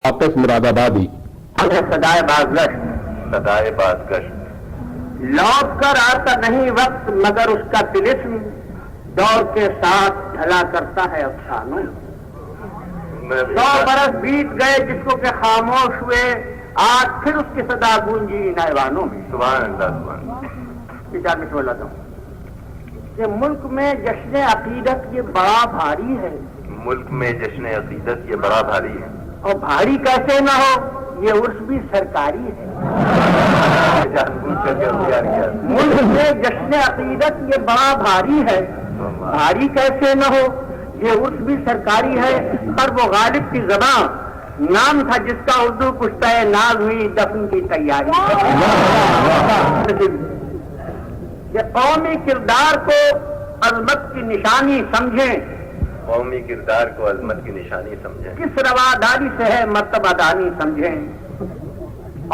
वापस मुरादाबादी सदाए बाज़गश्त सदाए बाज़गश्त लौट कर आता नहीं वक्त मगर उसका तिलिस्म दौर के साथ ढला करता है अफसानों। 100 बरस बीत गए जिसको के खामोश हुए, आज फिर उसकी सदा गूंजी इन ऐवानों में। सुभान अल्लाह सुभान अल्लाह। विचार में बोला था कि मुल्क में जश्न अकीदत ये बड़ा भारी है। मुल्क में जश्न अकीदत ये बड़ा भारी है। और भारी कैसे ना हो, ये उर्स भी सरकारी है। जानबूझ करके अख्तियार किया। मुल्क में जश्न अकीदत ये बड़ा भारी है, भारी कैसे न हो, ये उर्स भी सरकारी है। पर वो गालिब की ज़बान नाम था जिसका उर्दू पुश्ता नाज हुई दफन की तैयारी। ये कौमी किरदार को अजमत की निशानी समझें, कौमी किरदार को अजमत की निशानी समझें, किस रवादारी से है मर्तबादानी समझें।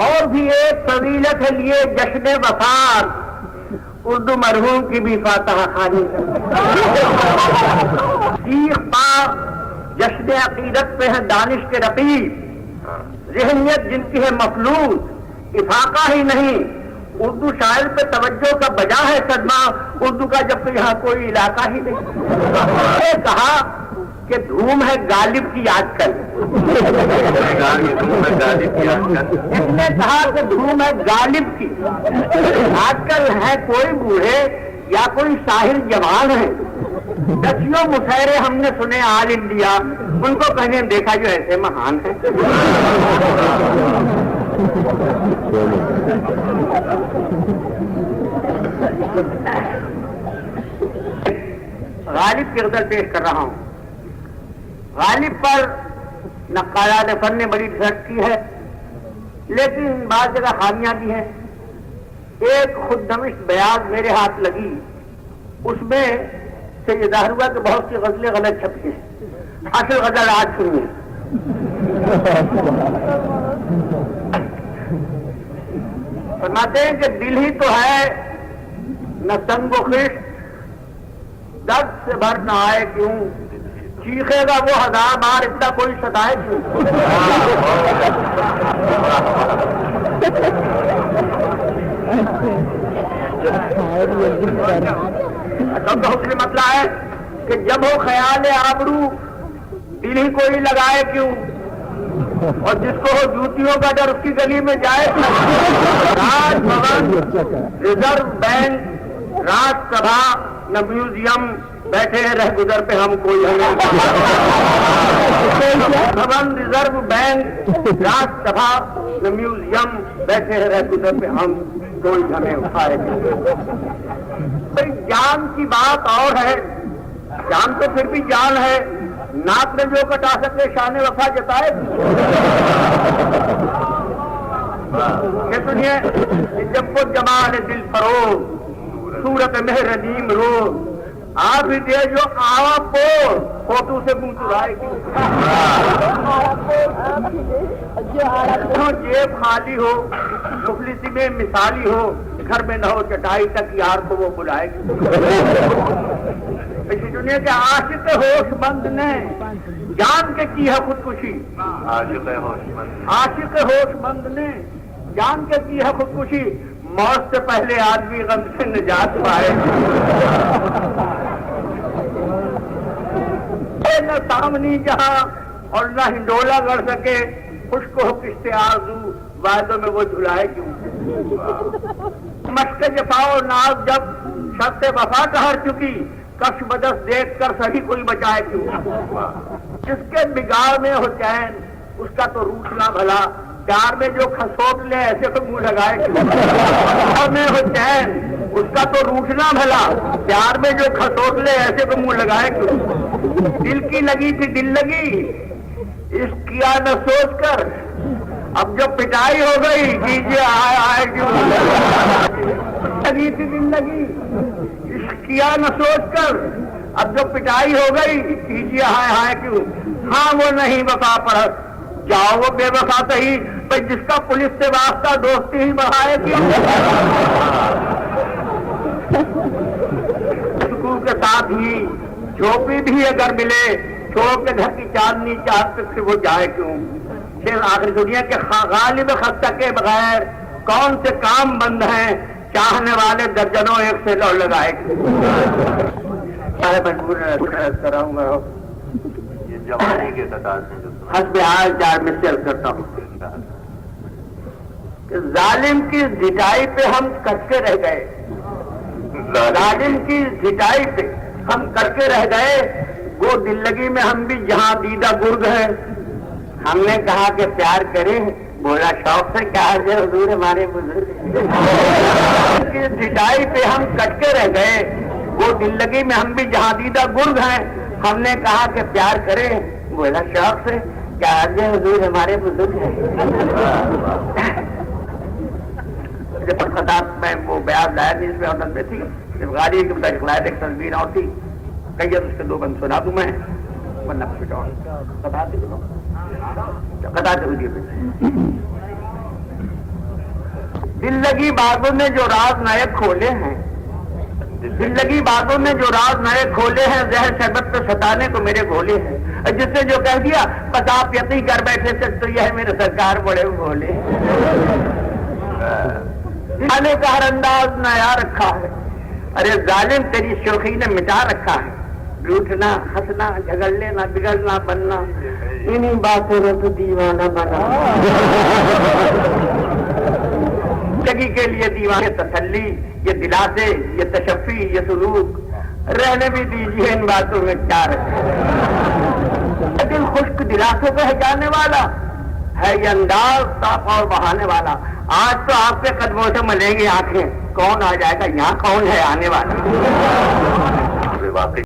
और भी एक फजीलत है लिए जश्न वफात, उर्दू मरहूम की भी फातह खानी सीख पा जश्न अकीदत पे है दानिश के रकीब, ज़हनियत जिनकी है मफलूज, इफाका ही नहीं उर्दू शायर पे तवज्जो का बजा है सदमा, उर्दू का जब तो यहाँ कोई इलाका ही नहीं। कहा कि धूम है गालिब की आजकल, इसने कहा कि धूम है गालिब की आजकल। है कोई बूढ़े या कोई साहिल जवान है, दसियों मुशहरे हमने सुने आल इंडिया, उनको कहने देखा जो ऐसे महान है। गालिब की गजल पेश कर रहा हूं। गालिब पर नक्कालात फन ने बड़ी रिसर्च की है, लेकिन बात जगह खामियां भी हैं। एक खुददमिश बयान मेरे हाथ लगी, उसमें से ये ज़ाहिर हुआ कि बहुत सी गजलें गलत छपी हैं। असल गजल आज सुनिए। फरमाते हैं कि दिल ही तो है न संगो खिश, दर्द से भर न आए क्यों, चीखेगा वो 1000 बार इतना कोई सताए क्यों। तो उसमें मतलब है कि जब हो ख्याल आबरू दिल ही कोई लगाए क्यों, और जिसको हो जूतियों का डर उसकी गली में जाए। राजभवन, रिजर्व बैंक, राज्यसभा न म्यूजियम, बैठे हैं रह गुजर पे हम कोई हमें। भवन, रिजर्व बैंक, राज्यसभा न म्यूजियम, बैठे हैं रह गुजर पे हम कोई हमें उठाए। भाई जान की बात और है, जान तो फिर भी जान है, नाक ने जो कटा सके शान वफा जताए। ये सुनिए, जब वो जमाल दिल फरोज सूरत में रदीम रोज, आप ही दे जो आवा पोर फोटो से मुंह चुराए। जेब खाली हो, मुफलिसी में मिसाली हो, घर में न हो चटाई तक यार को वो बुलाएगी। इसी दुनिया के आशिक होशमंद ने जान के की है खुदकुशी, आशिक होशमंद ने जान के की है खुदकुशी, मौत से पहले आदमी गम से निजात पाए। न सामनी जहां और न हिंडोला गढ़ सके, खुश्क हो किस्ते आरज़ू वायदों में वो झुलाए क्यों। मश्क जफाओ नाज जब शर्त वफा कहर चुकी, कश बदस देख कर सही कोई बचाए क्यों। जिसके बिगाड़ में हो चैन उसका तो रूठना भला, प्यार में जो खसोट ले ऐसे तो मुंह लगाए क्यों। प्यार में हो चैन उसका तो रूठना भला, प्यार में जो खसोट ले ऐसे तो मुंह लगाए क्यों। दिल की लगी थी दिल लगी, इश्क किया न सोच कर, अब जब पिटाई हो गई कीजिए आए आए क्यों। लगी थी दिल लगी, इश्क किया न सोच कर, अब जब पिटाई हो गई कीजिए हाय हाय क्यों। हाँ वो नहीं वफा पड़त, जाओ वो बेवफा सही, पर जिसका पुलिस से वास्ता दोस्ती ही बढ़ाए क्यों। सुकून के साथ ही झोपड़ी भी अगर मिले, छोड़ के घर की चांदनी चाहते फिर वो जाए क्यों। شیر آخری دنیا کے غالب خستہ کے بغیر کون سے کام بند ہیں، چاہنے والے درجنوں ایک سے لوڑ لگائے مجبور کراؤں گا یہ جوانی کے تقاضے ہیں جو حسب حال 4 میں سے کرتا ہوں کہ ظالم کی ڈھٹائی پہ ہم کٹ کے رہ گئے، ظالم کی ڈھٹائی پہ ہم کٹ کے رہ گئے، وہ دل لگی میں ہم بھی جہاں دیدہ گرگ ہیں، ہم نے کہا کہ پیار کریں، بولا شوق سے کہا جے حضور ہمارے بزرگ کی ڈھٹائی پہ ہم کٹ کے رہ گئے، وہ دل لگی میں ہم بھی جہاں دیدہ گرگ ہیں، ہم نے کہا کہ پیار کریں، بولا شوق سے کہا جے حضور ہمارے بزرگ ہیں۔ جب خطاب میں وہ بیان لایا نہیں، اس میں عورت میں تھی جب غالی کے مطابق لائے ایک تصویر اور تھی، کہیے اس کے 2 بند سنا دوں میں، ورنہ دل لگی باتوں نے جو راز نئے کھولے ہیں، دل لگی باتوں نے جو راز نئے کھولے ہیں، زہر شربت پہ ستانے کو میرے گھولے ہیں، جس نے جو کہہ دیا بس آپ یقین کر بیٹھے تھے تو یہ ہے میرے سرکار بڑے بھولے، آنے کا ہر انداز نیا رکھا ہے، ارے ظالم تیری شوخی نے مٹا رکھا ہے، روٹنا ہنسنا جھگڑ لینا بگڑنا بننا انہی باتوں نے تو دیوانہ بنا، زندگی کے لیے دیوانے تسلی، یہ دلاسے، یہ تشفی، یہ سلوک، رہنے بھی دیجیے ان باتوں میں کیا رکھے، دل خشک دلاسوں پہ جانے والا ہے یہ انداز صاف اور بہانے والا، آج تو آپ کے قدموں سے ملیں گی آنکھیں، کون آ جائے گا یہاں، کون ہے آنے والا۔ واقعی